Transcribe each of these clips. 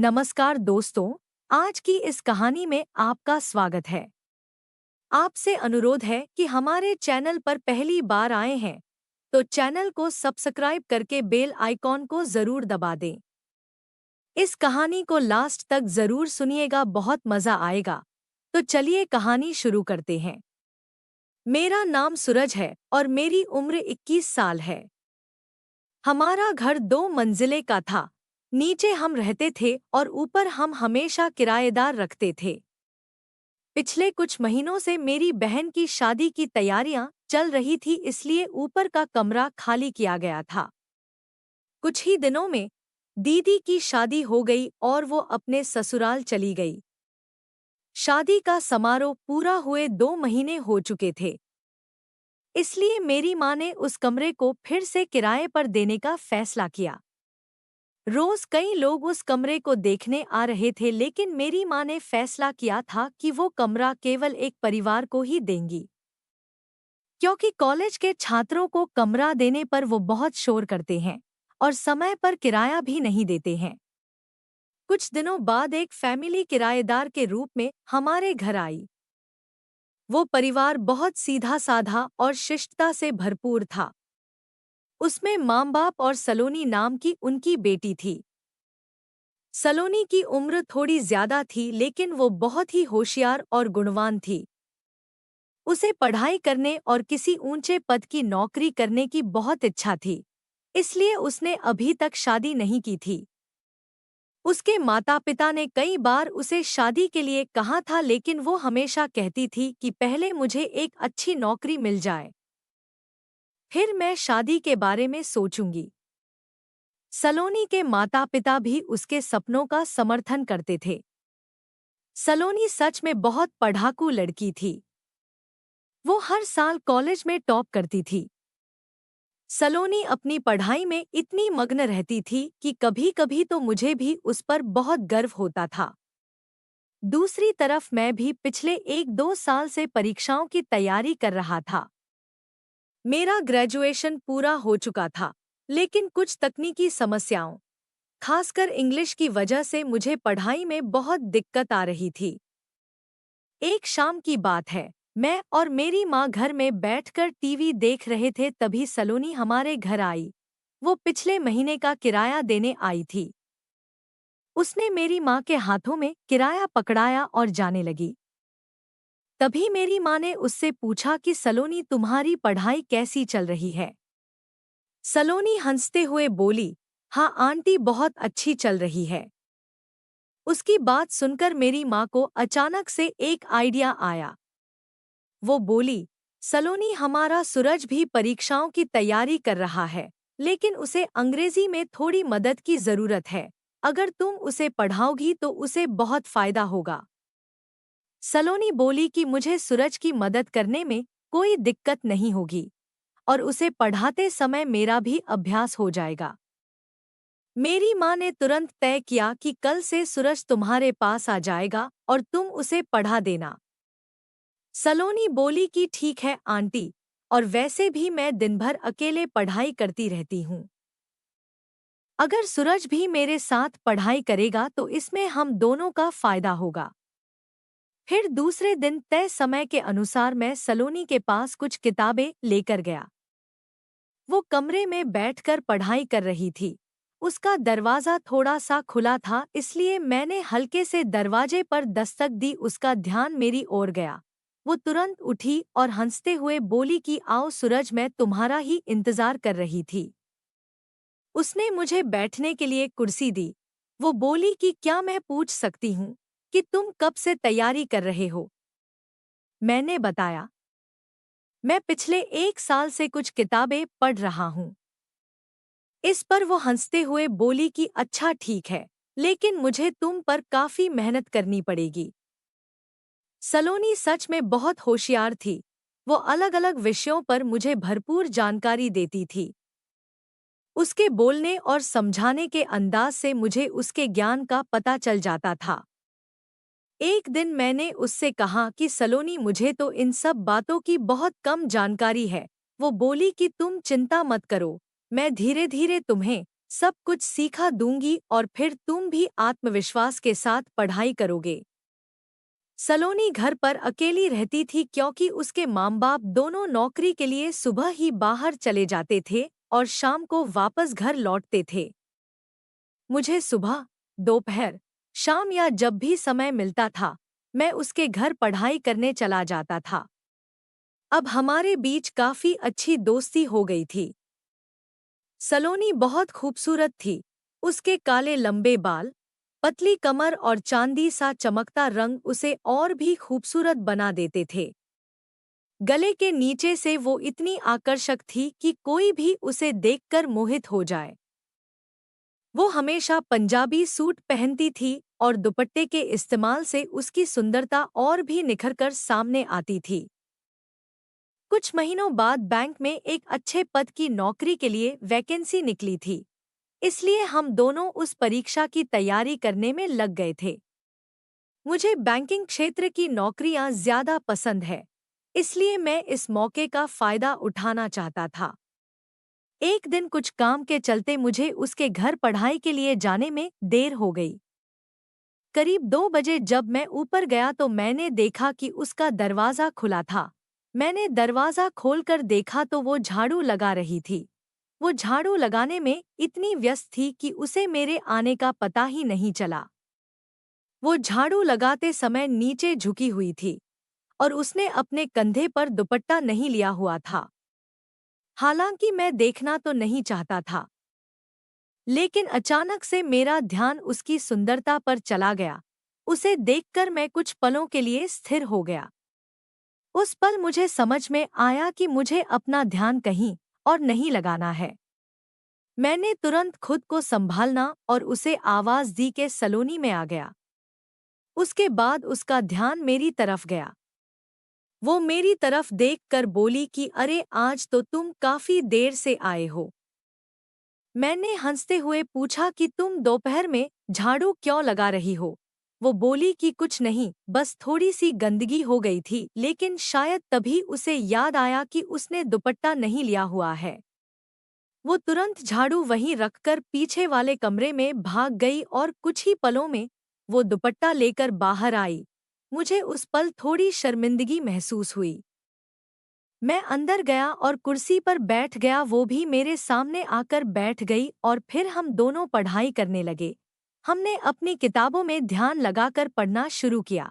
नमस्कार दोस्तों, आज की इस कहानी में आपका स्वागत है। आपसे अनुरोध है कि हमारे चैनल पर पहली बार आए हैं तो चैनल को सब्सक्राइब करके बेल आइकॉन को जरूर दबा दें। इस कहानी को लास्ट तक जरूर सुनिएगा, बहुत मजा आएगा। तो चलिए कहानी शुरू करते हैं। मेरा नाम सूरज है और मेरी उम्र 21 साल है। हमारा घर 2 मंजिले का था। नीचे हम रहते थे और ऊपर हम हमेशा किराएदार रखते थे। पिछले कुछ महीनों से मेरी बहन की शादी की तैयारियां चल रही थी, इसलिए ऊपर का कमरा खाली किया गया था। कुछ ही दिनों में दीदी की शादी हो गई और वो अपने ससुराल चली गई। शादी का समारोह पूरा हुए 2 महीने हो चुके थे, इसलिए मेरी माँ ने उस कमरे को फिर से किराए पर देने का फैसला किया। रोज कई लोग उस कमरे को देखने आ रहे थे, लेकिन मेरी माँ ने फैसला किया था कि वो कमरा केवल एक परिवार को ही देंगी, क्योंकि कॉलेज के छात्रों को कमरा देने पर वो बहुत शोर करते हैं और समय पर किराया भी नहीं देते हैं। कुछ दिनों बाद एक फैमिली किराएदार के रूप में हमारे घर आई। वो परिवार बहुत सीधा साधा और शिष्टता से भरपूर था। उसमें माँ बाप और सलोनी नाम की उनकी बेटी थी। सलोनी की उम्र थोड़ी ज्यादा थी, लेकिन वो बहुत ही होशियार और गुणवान थी। उसे पढ़ाई करने और किसी ऊंचे पद की नौकरी करने की बहुत इच्छा थी, इसलिए उसने अभी तक शादी नहीं की थी। उसके माता पिता ने कई बार उसे शादी के लिए कहा था, लेकिन वो हमेशा कहती थी कि पहले मुझे एक अच्छी नौकरी मिल जाए, फिर मैं शादी के बारे में सोचूंगी। सलोनी के माता पिता भी उसके सपनों का समर्थन करते थे। सलोनी सच में बहुत पढ़ाकू लड़की थी। वो हर साल कॉलेज में टॉप करती थी। सलोनी अपनी पढ़ाई में इतनी मग्न रहती थी कि कभी-कभी तो मुझे भी उस पर बहुत गर्व होता था। दूसरी तरफ मैं भी पिछले 1-2 साल से परीक्षाओं की तैयारी कर रहा था। मेरा ग्रेजुएशन पूरा हो चुका था, लेकिन कुछ तकनीकी समस्याओं, खासकर इंग्लिश की वजह से मुझे पढ़ाई में बहुत दिक्कत आ रही थी। एक शाम की बात है, मैं और मेरी माँ घर में बैठकर टीवी देख रहे थे, तभी सलोनी हमारे घर आई। वो पिछले महीने का किराया देने आई थी। उसने मेरी माँ के हाथों में किराया पकड़ाया और जाने लगी। तभी मेरी माँ ने उससे पूछा कि सलोनी, तुम्हारी पढ़ाई कैसी चल रही है? सलोनी हंसते हुए बोली, हाँ आंटी, बहुत अच्छी चल रही है। उसकी बात सुनकर मेरी माँ को अचानक से एक आइडिया आया। वो बोली, सलोनी, हमारा सूरज भी परीक्षाओं की तैयारी कर रहा है, लेकिन उसे अंग्रेजी में थोड़ी मदद की जरूरत है। अगर तुम उसे पढ़ाओगी तो उसे बहुत फायदा होगा। सलोनी बोली कि मुझे सूरज की मदद करने में कोई दिक्कत नहीं होगी और उसे पढ़ाते समय मेरा भी अभ्यास हो जाएगा। मेरी माँ ने तुरंत तय किया कि कल से सूरज तुम्हारे पास आ जाएगा और तुम उसे पढ़ा देना। सलोनी बोली कि ठीक है आंटी, और वैसे भी मैं दिन भर अकेले पढ़ाई करती रहती हूँ। अगर सूरज भी मेरे साथ पढ़ाई करेगा तो इसमें हम दोनों का फायदा होगा। फिर दूसरे दिन तय समय के अनुसार मैं सलोनी के पास कुछ किताबें लेकर गया। वो कमरे में बैठकर पढ़ाई कर रही थी। उसका दरवाजा थोड़ा सा खुला था, इसलिए मैंने हल्के से दरवाजे पर दस्तक दी। उसका ध्यान मेरी ओर गया। वो तुरंत उठी और हंसते हुए बोली कि आओ सूरज, मैं तुम्हारा ही इंतजार कर रही थी। उसने मुझे बैठने के लिए कुर्सी दी। वो बोली कि क्या मैं पूछ सकती हूँ कि तुम कब से तैयारी कर रहे हो? मैंने बताया, मैं पिछले 1 साल से कुछ किताबें पढ़ रहा हूँ। इस पर वो हंसते हुए बोली कि अच्छा ठीक है, लेकिन मुझे तुम पर काफी मेहनत करनी पड़ेगी। सलोनी सच में बहुत होशियार थी। वो अलग अलग विषयों पर मुझे भरपूर जानकारी देती थी। उसके बोलने और समझाने के अंदाज से मुझे उसके ज्ञान का पता चल जाता था। एक दिन मैंने उससे कहा कि सलोनी, मुझे तो इन सब बातों की बहुत कम जानकारी है। वो बोली कि तुम चिंता मत करो, मैं धीरे धीरे तुम्हें सब कुछ सीखा दूंगी और फिर तुम भी आत्मविश्वास के साथ पढ़ाई करोगे। सलोनी घर पर अकेली रहती थी क्योंकि उसके माँ बाप दोनों नौकरी के लिए सुबह ही बाहर चले जाते थे और शाम को वापस घर लौटते थे। मुझे सुबह, दोपहर, शाम या जब भी समय मिलता था, मैं उसके घर पढ़ाई करने चला जाता था। अब हमारे बीच काफी अच्छी दोस्ती हो गई थी। सलोनी बहुत खूबसूरत थी। उसके काले लंबे बाल, पतली कमर और चांदी सा चमकता रंग उसे और भी खूबसूरत बना देते थे। गले के नीचे से वो इतनी आकर्षक थी कि कोई भी उसे देखकर मोहित हो जाए। वो हमेशा पंजाबी सूट पहनती थी और दुपट्टे के इस्तेमाल से उसकी सुंदरता और भी निखरकर सामने आती थी। कुछ महीनों बाद बैंक में एक अच्छे पद की नौकरी के लिए वैकेंसी निकली थी, इसलिए हम दोनों उस परीक्षा की तैयारी करने में लग गए थे। मुझे बैंकिंग क्षेत्र की नौकरियां ज्यादा पसंद है, इसलिए मैं इस मौके का फायदा उठाना चाहता था। एक दिन कुछ काम के चलते मुझे उसके घर पढ़ाई के लिए जाने में देर हो गई। करीब 2 बजे जब मैं ऊपर गया तो मैंने देखा कि उसका दरवाज़ा खुला था। मैंने दरवाज़ा खोलकर देखा तो वो झाड़ू लगा रही थी। वो झाड़ू लगाने में इतनी व्यस्त थी कि उसे मेरे आने का पता ही नहीं चला। वो झाड़ू लगाते समय नीचे झुकी हुई थी और उसने अपने कंधे पर दुपट्टा नहीं लिया हुआ था। हालांकि मैं देखना तो नहीं चाहता था, लेकिन अचानक से मेरा ध्यान उसकी सुंदरता पर चला गया। उसे देखकर मैं कुछ पलों के लिए स्थिर हो गया। उस पल मुझे समझ में आया कि मुझे अपना ध्यान कहीं और नहीं लगाना है। मैंने तुरंत खुद को संभालना और उसे आवाज दी कि सलोनी में आ गया। उसके बाद उसका ध्यान मेरी तरफ गया। वो मेरी तरफ देखकर बोली कि अरे आज तो तुम काफी देर से आए हो। मैंने हंसते हुए पूछा कि तुम दोपहर में झाड़ू क्यों लगा रही हो? वो बोली कि कुछ नहीं, बस थोड़ी सी गंदगी हो गई थी, लेकिन शायद तभी उसे याद आया कि उसने दुपट्टा नहीं लिया हुआ है। वो तुरंत झाड़ू वहीं रखकर पीछे वाले कमरे में भाग गई और कुछ ही पलों में वो दुपट्टा लेकर बाहर आई। मुझे उस पल थोड़ी शर्मिंदगी महसूस हुई। मैं अंदर गया और कुर्सी पर बैठ गया। वो भी मेरे सामने आकर बैठ गई और फिर हम दोनों पढ़ाई करने लगे। हमने अपनी किताबों में ध्यान लगाकर पढ़ना शुरू किया।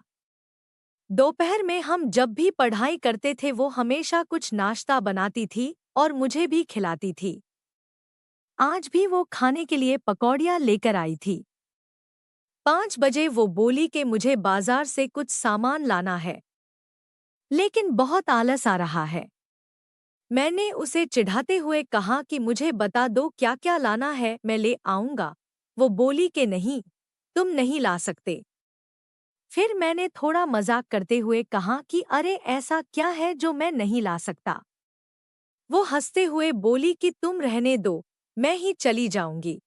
दोपहर में हम जब भी पढ़ाई करते थे वो हमेशा कुछ नाश्ता बनाती थी और मुझे भी खिलाती थी। आज भी वो खाने के लिए पकौड़ियाँ लेकर आई थी। 5 बजे वो बोली कि मुझे बाजार से कुछ सामान लाना है, लेकिन बहुत आलस आ रहा है। मैंने उसे चिढ़ाते हुए कहा कि मुझे बता दो क्या क्या लाना है, मैं ले आऊंगा। वो बोली कि नहीं, तुम नहीं ला सकते। फिर मैंने थोड़ा मजाक करते हुए कहा कि अरे ऐसा क्या है जो मैं नहीं ला सकता। वो हंसते हुए बोली कि तुम रहने दो, मैं ही चली जाऊंगी।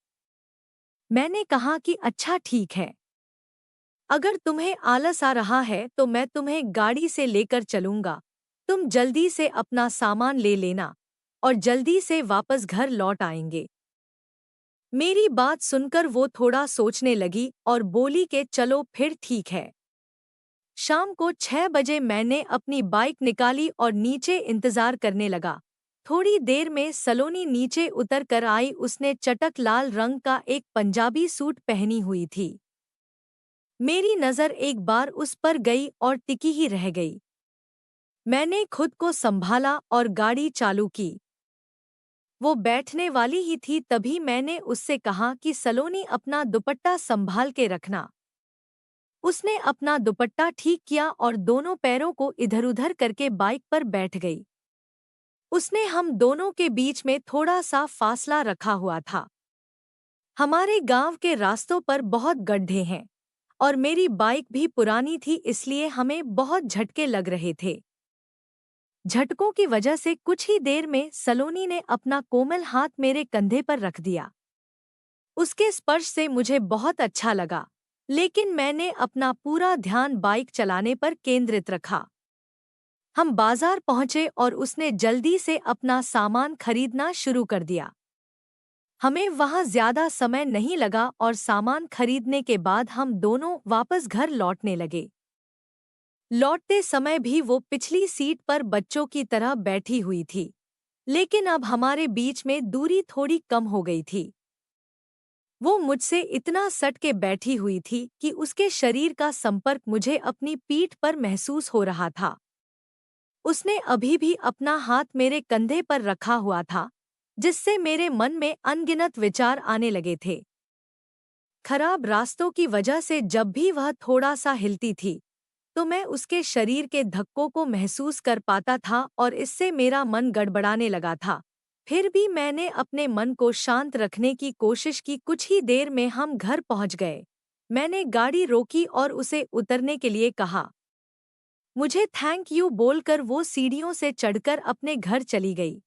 मैंने कहा कि अच्छा ठीक है, अगर तुम्हें आलस आ रहा है तो मैं तुम्हें गाड़ी से लेकर चलूंगा। तुम जल्दी से अपना सामान ले लेना और जल्दी से वापस घर लौट आएंगे। मेरी बात सुनकर वो थोड़ा सोचने लगी और बोली कि चलो फिर ठीक है। शाम को 6 बजे मैंने अपनी बाइक निकाली और नीचे इंतजार करने लगा। थोड़ी देर में सलोनी नीचे उतर कर आई। उसने चटक लाल रंग का एक पंजाबी सूट पहनी हुई थी। मेरी नज़र एक बार उस पर गई और टिकी ही रह गई। मैंने खुद को संभाला और गाड़ी चालू की। वो बैठने वाली ही थी तभी मैंने उससे कहा कि सलोनी अपना दुपट्टा संभाल के रखना। उसने अपना दुपट्टा ठीक किया और दोनों पैरों को इधर-उधर करके बाइक पर बैठ गई। उसने हम दोनों के बीच में थोड़ा सा फासला रखा हुआ था। हमारे गांव के रास्तों पर बहुत गड्ढे हैं और मेरी बाइक भी पुरानी थी, इसलिए हमें बहुत झटके लग रहे थे। झटकों की वजह से कुछ ही देर में सलोनी ने अपना कोमल हाथ मेरे कंधे पर रख दिया। उसके स्पर्श से मुझे बहुत अच्छा लगा, लेकिन मैंने अपना पूरा ध्यान बाइक चलाने पर केंद्रित रखा। हम बाजार पहुंचे और उसने जल्दी से अपना सामान खरीदना शुरू कर दिया। हमें वहाँ ज्यादा समय नहीं लगा और सामान खरीदने के बाद हम दोनों वापस घर लौटने लगे। लौटते समय भी वो पिछली सीट पर बच्चों की तरह बैठी हुई थी, लेकिन अब हमारे बीच में दूरी थोड़ी कम हो गई थी। वो मुझसे इतना सट के बैठी हुई थी कि उसके शरीर का संपर्क मुझे अपनी पीठ पर महसूस हो रहा था। उसने अभी भी अपना हाथ मेरे कंधे पर रखा हुआ था, जिससे मेरे मन में अनगिनत विचार आने लगे थे। खराब रास्तों की वजह से जब भी वह थोड़ा सा हिलती थी, तो मैं उसके शरीर के धक्कों को महसूस कर पाता था और इससे मेरा मन गड़बड़ाने लगा था। फिर भी मैंने अपने मन को शांत रखने की कोशिश की। कुछ ही देर में हम घर पहुंच गए। मैंने गाड़ी रोकी और उसे उतरने के लिए कहा। मुझे थैंक यू बोलकर वो सीढ़ियों से चढ़कर अपने घर चली गई।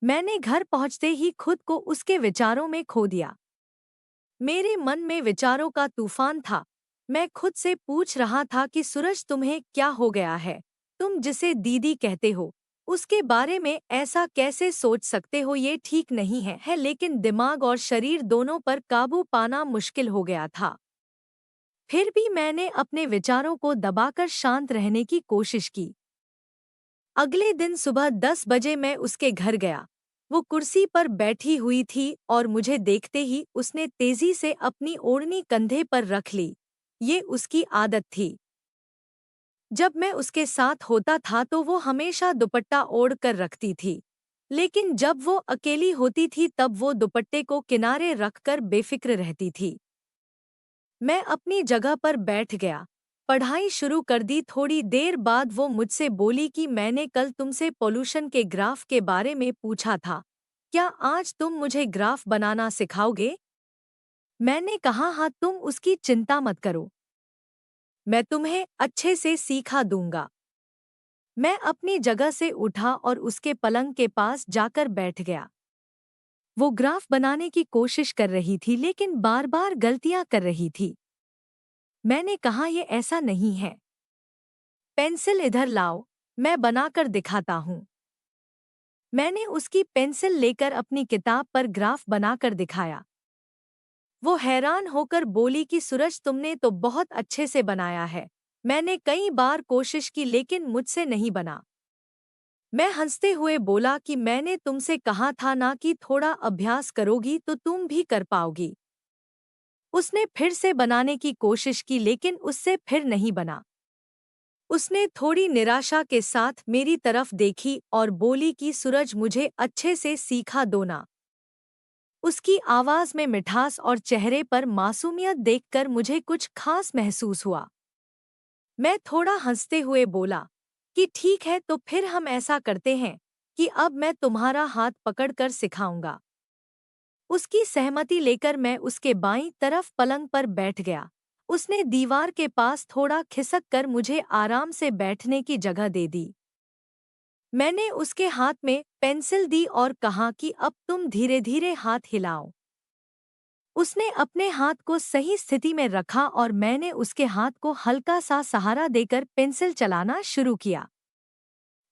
मैंने घर पहुंचते ही खुद को उसके विचारों में खो दिया। मेरे मन में विचारों का तूफान था। मैं खुद से पूछ रहा था कि सूरज, तुम्हें क्या हो गया है? तुम जिसे दीदी कहते हो, उसके बारे में ऐसा कैसे सोच सकते हो? ये ठीक नहीं है। लेकिन दिमाग और शरीर दोनों पर काबू पाना मुश्किल हो गया था। फिर भी मैंने अपने विचारों को दबाकर शांत रहने की कोशिश की। अगले दिन सुबह 10 बजे मैं उसके घर गया। वो कुर्सी पर बैठी हुई थी और मुझे देखते ही उसने तेजी से अपनी ओढ़नी कंधे पर रख ली। ये उसकी आदत थी। जब मैं उसके साथ होता था तो वो हमेशा दुपट्टा ओढ़ कर रखती थी, लेकिन जब वो अकेली होती थी तब वो दुपट्टे को किनारे रखकर बेफिक्र रहती थी। मैं अपनी जगह पर बैठ गया, पढ़ाई शुरू कर दी। थोड़ी देर बाद वो मुझसे बोली कि मैंने कल तुमसे पोल्यूशन के ग्राफ के बारे में पूछा था, क्या आज तुम मुझे ग्राफ बनाना सिखाओगे? मैंने कहा हाँ, तुम उसकी चिंता मत करो, मैं तुम्हें अच्छे से सिखा दूंगा। मैं अपनी जगह से उठा और उसके पलंग के पास जाकर बैठ गया। वो ग्राफ बनाने की कोशिश कर रही थी लेकिन बार बार गलतियां कर रही थी। मैंने कहा ये ऐसा नहीं है, पेंसिल इधर लाओ, मैं बनाकर दिखाता हूँ। मैंने उसकी पेंसिल लेकर अपनी किताब पर ग्राफ बनाकर दिखाया। वो हैरान होकर बोली कि सूरज, तुमने तो बहुत अच्छे से बनाया है। मैंने कई बार कोशिश की लेकिन मुझसे नहीं बना। मैं हंसते हुए बोला कि मैंने तुमसे कहा था ना कि थोड़ा अभ्यास करोगी तो तुम भी कर पाओगी। उसने फिर से बनाने की कोशिश की लेकिन उससे फिर नहीं बना। उसने थोड़ी निराशा के साथ मेरी तरफ देखी और बोली कि सूरज, मुझे अच्छे से सीखा दो ना। उसकी आवाज में मिठास और चेहरे पर मासूमियत देखकर मुझे कुछ खास महसूस हुआ। मैं थोड़ा हंसते हुए बोला कि ठीक है, तो फिर हम ऐसा करते हैं कि अब मैं तुम्हारा हाथ पकड़कर सिखाऊंगा। उसकी सहमति लेकर मैं उसके बाईं तरफ पलंग पर बैठ गया। उसने दीवार के पास थोड़ा खिसक कर मुझे आराम से बैठने की जगह दे दी। मैंने उसके हाथ में पेंसिल दी और कहा कि अब तुम धीरे धीरे हाथ हिलाओ। उसने अपने हाथ को सही स्थिति में रखा और मैंने उसके हाथ को हल्का सा सहारा देकर पेंसिल चलाना शुरू किया।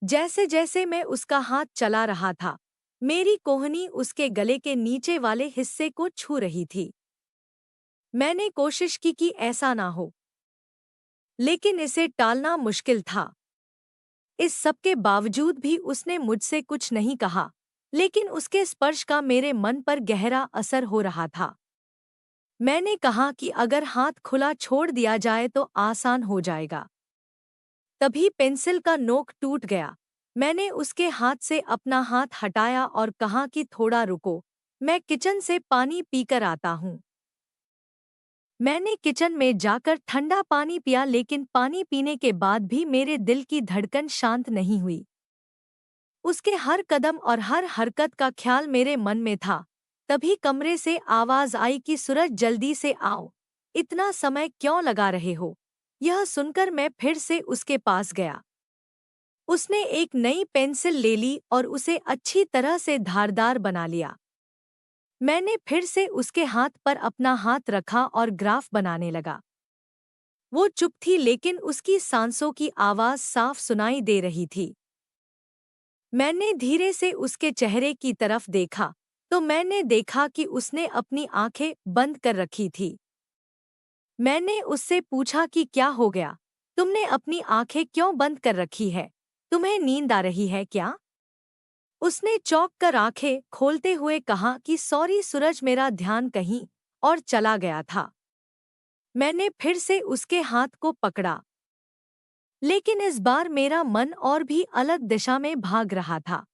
जैसे जैसे मैं उसका हाथ चला रहा था, मेरी कोहनी उसके गले के नीचे वाले हिस्से को छू रही थी। मैंने कोशिश की कि ऐसा ना हो, लेकिन इसे टालना मुश्किल था। इस सब के बावजूद भी उसने मुझसे कुछ नहीं कहा, लेकिन उसके स्पर्श का मेरे मन पर गहरा असर हो रहा था। मैंने कहा कि अगर हाथ खुला छोड़ दिया जाए तो आसान हो जाएगा। तभी पेंसिल का नोक टूट गया। मैंने उसके हाथ से अपना हाथ हटाया और कहा कि थोड़ा रुको, मैं किचन से पानी पीकर आता हूँ। मैंने किचन में जाकर ठंडा पानी पिया लेकिन पानी पीने के बाद भी मेरे दिल की धड़कन शांत नहीं हुई। उसके हर कदम और हर हरकत का ख्याल मेरे मन में था। तभी कमरे से आवाज आई कि सूरज, जल्दी से आओ, इतना समय क्यों लगा रहे हो? यह सुनकर मैं फिर से उसके पास गया। उसने एक नई पेंसिल ले ली और उसे अच्छी तरह से धारदार बना लिया। मैंने फिर से उसके हाथ पर अपना हाथ रखा और ग्राफ बनाने लगा। वो चुप थी लेकिन उसकी सांसों की आवाज साफ सुनाई दे रही थी। मैंने धीरे से उसके चेहरे की तरफ देखा तो मैंने देखा कि उसने अपनी आंखें बंद कर रखी थी। मैंने उससे पूछा कि क्या हो गया? तुमने अपनी आंखें क्यों बंद कर रखी है? तुम्हें नींद आ रही है क्या? उसने चौंक कर आंखें खोलते हुए कहा कि सॉरी सूरज, मेरा ध्यान कहीं और चला गया था। मैंने फिर से उसके हाथ को पकड़ा, लेकिन इस बार मेरा मन और भी अलग दिशा में भाग रहा था।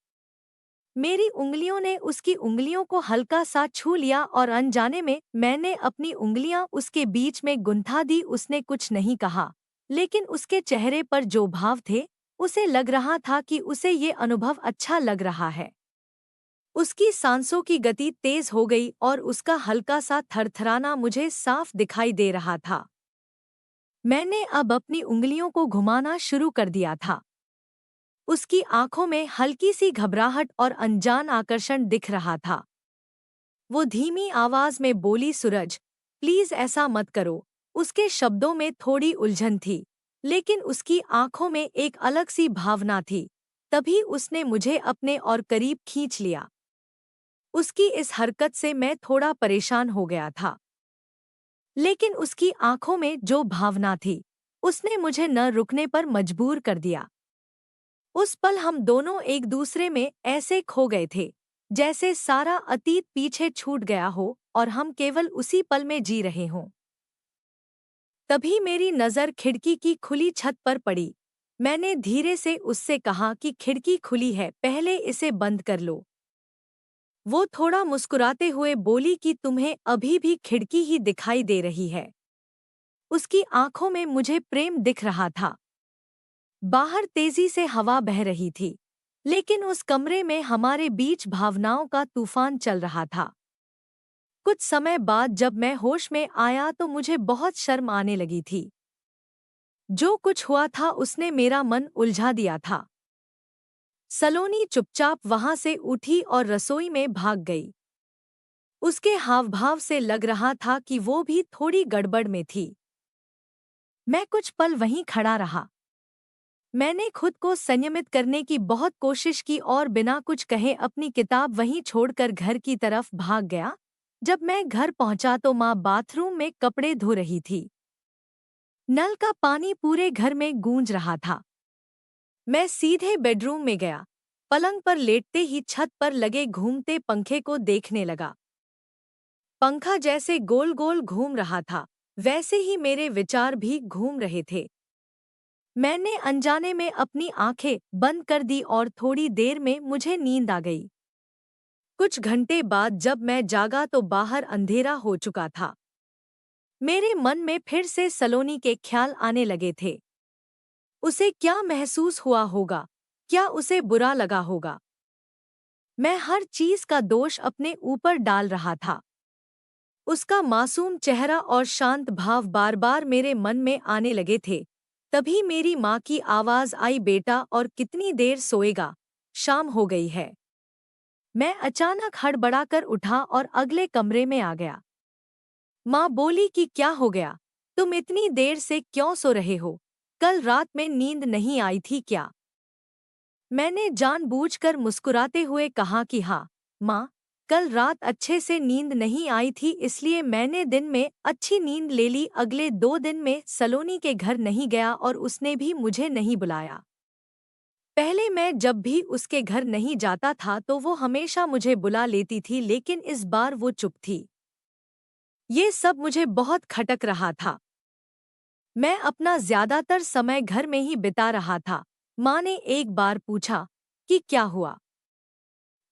मेरी उंगलियों ने उसकी उंगलियों को हल्का सा छू लिया और अनजाने में मैंने अपनी उंगलियां उसके बीच में गुंथा दी। उसने कुछ नहीं कहा, लेकिन उसके चेहरे पर जो भाव थे, उसे लग रहा था कि उसे ये अनुभव अच्छा लग रहा है। उसकी सांसों की गति तेज हो गई और उसका हल्का सा थरथराना मुझे साफ दिखाई दे रहा था। मैंने अब अपनी उंगलियों को घुमाना शुरू कर दिया था। उसकी आंखों में हल्की सी घबराहट और अनजान आकर्षण दिख रहा था। वो धीमी आवाज में बोली, सूरज, प्लीज ऐसा मत करो। उसके शब्दों में थोड़ी उलझन थी, लेकिन उसकी आंखों में एक अलग सी भावना थी। तभी उसने मुझे अपने और करीब खींच लिया। उसकी इस हरकत से मैं थोड़ा परेशान हो गया था, लेकिन उसकी आंखों में जो भावना थी, उसने मुझे न रुकने पर मजबूर कर दिया। उस पल हम दोनों एक दूसरे में ऐसे खो गए थे, जैसे सारा अतीत पीछे छूट गया हो और हम केवल उसी पल में जी रहे हों। तभी मेरी नज़र खिड़की की खुली छत पर पड़ी। मैंने धीरे से उससे कहा कि खिड़की खुली है, पहले इसे बंद कर लो। वो थोड़ा मुस्कुराते हुए बोली कि तुम्हें अभी भी खिड़की ही दिखाई दे रही है। उसकी आंखों में मुझे प्रेम दिख रहा था। बाहर तेजी से हवा बह रही थी, लेकिन उस कमरे में हमारे बीच भावनाओं का तूफान चल रहा था। कुछ समय बाद जब मैं होश में आया तो मुझे बहुत शर्म आने लगी थी। जो कुछ हुआ था उसने मेरा मन उलझा दिया था। सलोनी चुपचाप वहां से उठी और रसोई में भाग गई। उसके हावभाव से लग रहा था कि वो भी थोड़ी गड़बड़ में थी। मैं कुछ पल वहीं खड़ा रहा। मैंने खुद को संयमित करने की बहुत कोशिश की और बिना कुछ कहे अपनी किताब वहीं छोड़कर घर की तरफ भाग गया। जब मैं घर पहुंचा तो माँ बाथरूम में कपड़े धो रही थी। नल का पानी पूरे घर में गूंज रहा था। मैं सीधे बेडरूम में गया। पलंग पर लेटते ही छत पर लगे घूमते पंखे को देखने लगा। पंखा जैसे गोल गोल घूम रहा था, वैसे ही मेरे विचार भी घूम रहे थे। मैंने अनजाने में अपनी आंखें बंद कर दी और थोड़ी देर में मुझे नींद आ गई। कुछ घंटे बाद जब मैं जागा तो बाहर अंधेरा हो चुका था। मेरे मन में फिर से सलोनी के ख्याल आने लगे थे। उसे क्या महसूस हुआ होगा? क्या उसे बुरा लगा होगा? मैं हर चीज का दोष अपने ऊपर डाल रहा था। उसका मासूम चेहरा और शांत भाव बार बार मेरे मन में आने लगे थे। तभी मेरी माँ की आवाज आई, बेटा और कितनी देर सोएगा? शाम हो गई है। मैं अचानक हड़बड़ाकर उठा और अगले कमरे में आ गया। माँ बोली कि क्या हो गया? तुम इतनी देर से क्यों सो रहे हो? कल रात में नींद नहीं आई थी क्या? मैंने जानबूझकर मुस्कुराते हुए कहा कि हाँ माँ, कल रात अच्छे से नींद नहीं आई थी, इसलिए मैंने दिन में अच्छी नींद ले ली। अगले 2 दिन में सलोनी के घर नहीं गया और उसने भी मुझे नहीं बुलाया। पहले मैं जब भी उसके घर नहीं जाता था तो वो हमेशा मुझे बुला लेती थी, लेकिन इस बार वो चुप थी। ये सब मुझे बहुत खटक रहा था। मैं अपना ज्यादातर समय घर में ही बिता रहा था। माँ ने एक बार पूछा कि क्या हुआ?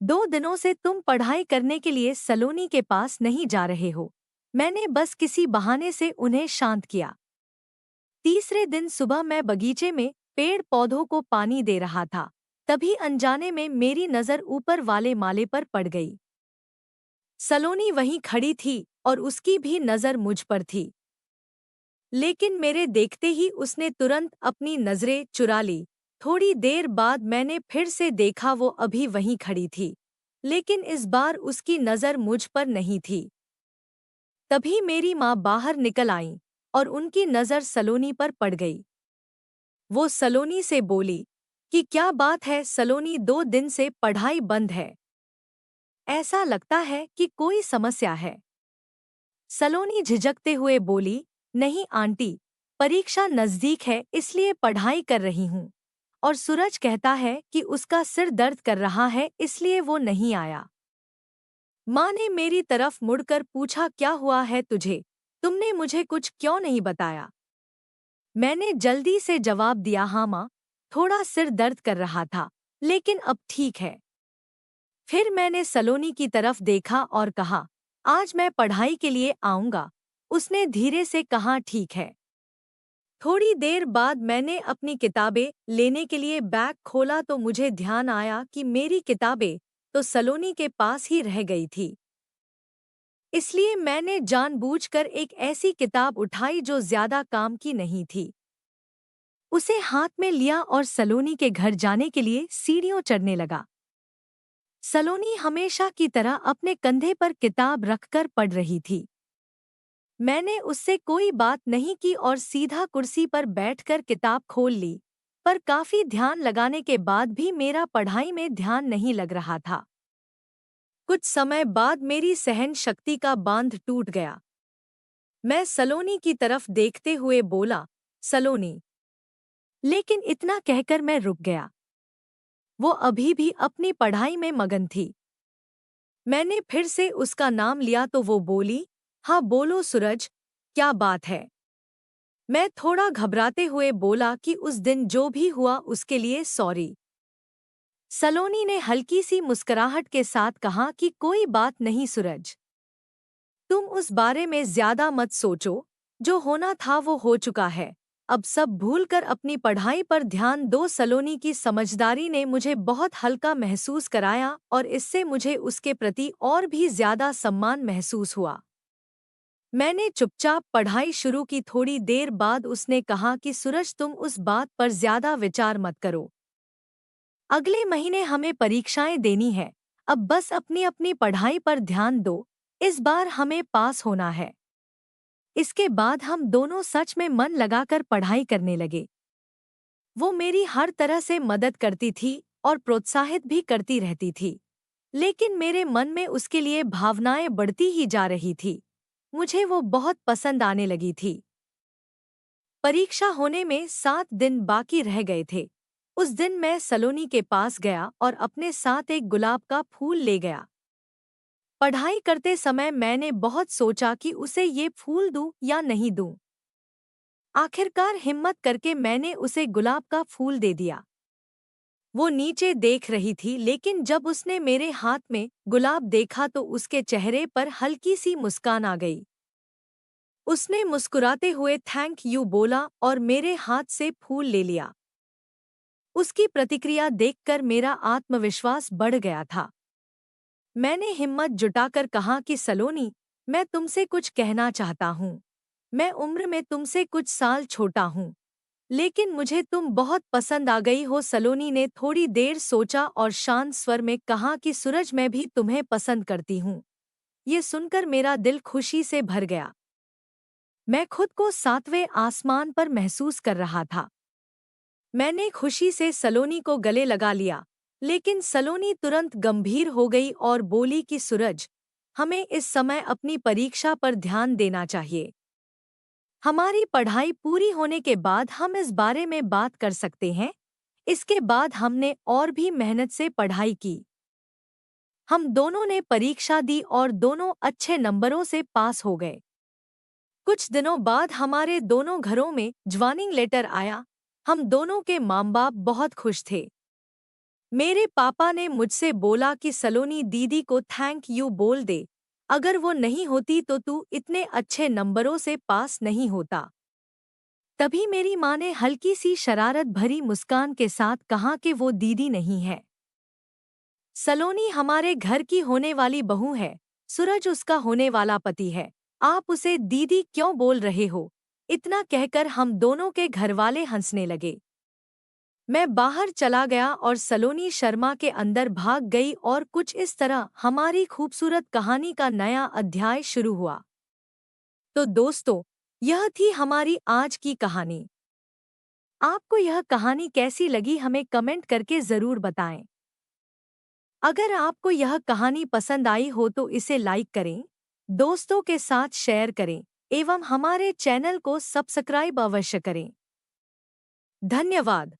2 दिनों से तुम पढ़ाई करने के लिए सलोनी के पास नहीं जा रहे हो। मैंने बस किसी बहाने से उन्हें शांत किया। तीसरे दिन सुबह मैं बगीचे में पेड़ पौधों को पानी दे रहा था। तभी अनजाने में मेरी नज़र ऊपर वाले माले पर पड़ गई। सलोनी वहीं खड़ी थी और उसकी भी नज़र मुझ पर थी। लेकिन मेरे देखते ही उसने तुरंत अपनी नजरें चुरा ली। थोड़ी देर बाद मैंने फिर से देखा, वो अभी वहीं खड़ी थी, लेकिन इस बार उसकी नज़र मुझ पर नहीं थी। तभी मेरी माँ बाहर निकल आईं और उनकी नज़र सलोनी पर पड़ गई। वो सलोनी से बोली कि क्या बात है सलोनी, 2 दिन से पढ़ाई बंद है? ऐसा लगता है कि कोई समस्या है। सलोनी झिझकते हुए बोली, नहीं आंटी, परीक्षा नजदीक है इसलिए पढ़ाई कर रही हूँ। और सूरज कहता है कि उसका सिर दर्द कर रहा है इसलिए वो नहीं आया। माँ ने मेरी तरफ मुड़कर पूछा, क्या हुआ है तुझे? तुमने मुझे कुछ क्यों नहीं बताया? मैंने जल्दी से जवाब दिया, हाँ माँ, थोड़ा सिर दर्द कर रहा था, लेकिन अब ठीक है। फिर मैंने सलोनी की तरफ देखा और कहा, आज मैं पढ़ाई के लिए आऊँगा। उसने धीरे से कहा, ठीक है। थोड़ी देर बाद मैंने अपनी किताबें लेने के लिए बैग खोला तो मुझे ध्यान आया कि मेरी किताबें तो सलोनी के पास ही रह गई थी। इसलिए मैंने जानबूझकर एक ऐसी किताब उठाई जो ज्यादा काम की नहीं थी। उसे हाथ में लिया और सलोनी के घर जाने के लिए सीढ़ियों चढ़ने लगा। सलोनी हमेशा की तरह अपने कंधे पर किताब रखकर पढ़ रही थी। मैंने उससे कोई बात नहीं की और सीधा कुर्सी पर बैठकर किताब खोल ली, पर काफी ध्यान लगाने के बाद भी मेरा पढ़ाई में ध्यान नहीं लग रहा था। कुछ समय बाद मेरी सहन शक्ति का बांध टूट गया। मैं सलोनी की तरफ देखते हुए बोला, सलोनी। लेकिन इतना कहकर मैं रुक गया। वो अभी भी अपनी पढ़ाई में मगन थी। मैंने फिर से उसका नाम लिया तो वो बोली, हाँ बोलो सूरज, क्या बात है? मैं थोड़ा घबराते हुए बोला कि उस दिन जो भी हुआ उसके लिए सॉरी। सलोनी ने हल्की सी मुस्कुराहट के साथ कहा कि कोई बात नहीं सूरज, तुम उस बारे में ज्यादा मत सोचो, जो होना था वो हो चुका है। अब सब भूलकर अपनी पढ़ाई पर ध्यान दो। सलोनी की समझदारी ने मुझे बहुत हल्का महसूस कराया और इससे मुझे उसके प्रति और भी ज्यादा सम्मान महसूस हुआ। मैंने चुपचाप पढ़ाई शुरू की। थोड़ी देर बाद उसने कहा कि सूरज, तुम उस बात पर ज्यादा विचार मत करो। अगले महीने हमें परीक्षाएं देनी है। अब बस अपनी अपनी पढ़ाई पर ध्यान दो। इस बार हमें पास होना है। इसके बाद हम दोनों सच में मन लगाकर पढ़ाई करने लगे। वो मेरी हर तरह से मदद करती थी और प्रोत्साहित भी करती रहती थी, लेकिन मेरे मन में उसके लिए भावनाएं बढ़ती ही जा रही थी। मुझे वो बहुत पसंद आने लगी थी। परीक्षा होने में 7 दिन बाकी रह गए थे। उस दिन मैं सलोनी के पास गया और अपने साथ एक गुलाब का फूल ले गया। पढ़ाई करते समय मैंने बहुत सोचा कि उसे ये फूल दूं या नहीं दूं। आखिरकार हिम्मत करके मैंने उसे गुलाब का फूल दे दिया। वो नीचे देख रही थी, लेकिन जब उसने मेरे हाथ में गुलाब देखा तो उसके चेहरे पर हल्की सी मुस्कान आ गई। उसने मुस्कुराते हुए थैंक यू बोला और मेरे हाथ से फूल ले लिया। उसकी प्रतिक्रिया देखकर मेरा आत्मविश्वास बढ़ गया था। मैंने हिम्मत जुटाकर कहा कि सलोनी, मैं तुमसे कुछ कहना चाहता हूँ। मैं उम्र में तुमसे कुछ साल छोटा हूँ, लेकिन मुझे तुम बहुत पसंद आ गई हो। सलोनी ने थोड़ी देर सोचा और शांत स्वर में कहा कि सूरज, मैं भी तुम्हें पसंद करती हूँ। ये सुनकर मेरा दिल खुशी से भर गया। मैं खुद को 7वें आसमान पर महसूस कर रहा था। मैंने खुशी से सलोनी को गले लगा लिया, लेकिन सलोनी तुरंत गंभीर हो गई और बोली कि सूरज, हमें इस समय अपनी परीक्षा पर ध्यान देना चाहिए। हमारी पढ़ाई पूरी होने के बाद हम इस बारे में बात कर सकते हैं। इसके बाद हमने और भी मेहनत से पढ़ाई की। हम दोनों ने परीक्षा दी और दोनों अच्छे नंबरों से पास हो गए। कुछ दिनों बाद हमारे दोनों घरों में ज्वाइनिंग लेटर आया। हम दोनों के माँ बाप बहुत खुश थे। मेरे पापा ने मुझसे बोला कि सलोनी दीदी को थैंक यू बोल दे। अगर वो नहीं होती तो तू इतने अच्छे नंबरों से पास नहीं होता। तभी मेरी माँ ने हल्की सी शरारत भरी मुस्कान के साथ कहा कि वो दीदी नहीं है, सलोनी हमारे घर की होने वाली बहू है। सूरज उसका होने वाला पति है। आप उसे दीदी क्यों बोल रहे हो? इतना कहकर हम दोनों के घरवाले हंसने लगे। मैं बाहर चला गया और सलोनी शर्मा के अंदर भाग गई और कुछ इस तरह हमारी खूबसूरत कहानी का नया अध्याय शुरू हुआ। तो दोस्तों, यह थी हमारी आज की कहानी। आपको यह कहानी कैसी लगी हमें कमेंट करके ज़रूर बताएं। अगर आपको यह कहानी पसंद आई हो तो इसे लाइक करें, दोस्तों के साथ शेयर करें एवं हमारे चैनल को सब्सक्राइब अवश्य करें। धन्यवाद।